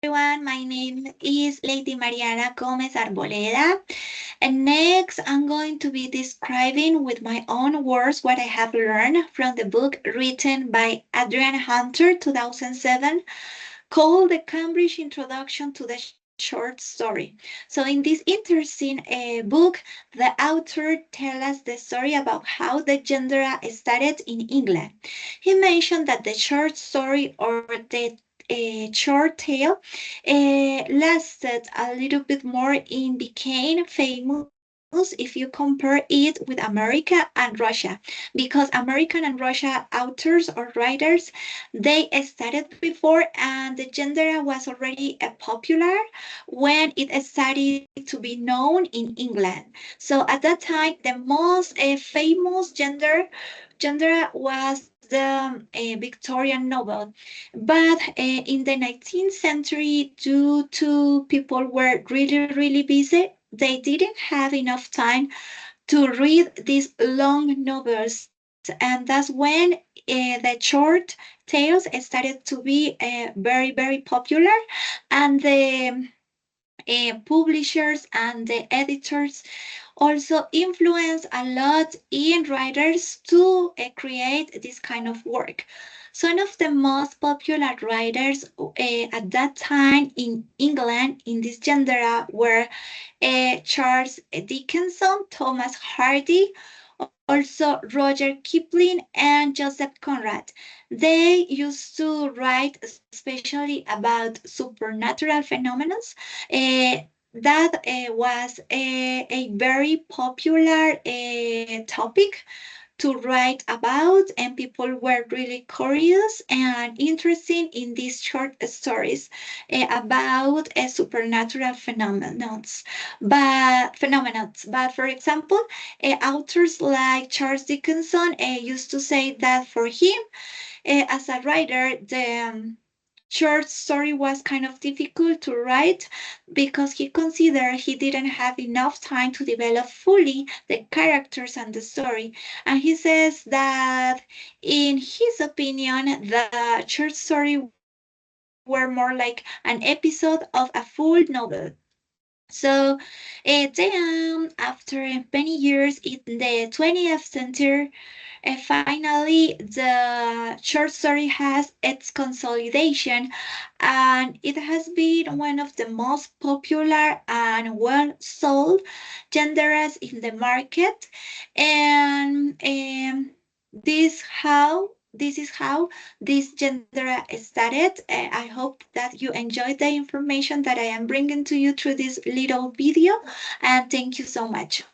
everyone. My name is Lady Mariana Gomez Arboleda. And next, I'm going to be describing with my own words what I have learned from the book written by Adrian Hunter, 2007, called The Cambridge Introduction to the Short Story. So, in this interesting book, the author tells us the story about how the genre started in England. He mentioned that the short story or the short tale lasted a little bit more and became famous if you compare it with America and Russia, because American and Russia authors or writers, they started before and the genre was already popular when it started to be known in England. So at that time, the most famous genre was the Victorian novel. But in the 19th century, due to people were really busy, they didn't have enough time to read these long novels, and that's when the short tales started to be very popular, and the publishers and the editors also influence a lot in writers to create this kind of work. Some of the most popular writers at that time in England in this genre were Charles Dickinson, Thomas Hardy, also Roger Kipling, and Joseph Conrad. They used to write especially about supernatural phenomena. That was a very popular topic to write about, and people were really curious and interested in these short stories about supernatural phenomena. But for example, authors like Charles Dickinson used to say that for him, as a writer, the short story was kind of difficult to write because he considered he didn't have enough time to develop fully the characters and the story. And he says that, in his opinion, the short story were more like an episode of a full novel. So, after many years in the 20th century, finally, the short story has its consolidation, and it has been one of the most popular and well sold genres in the market. And this is how this genre started. I hope that you enjoyed the information that I am bringing to you through this little video, and thank you so much.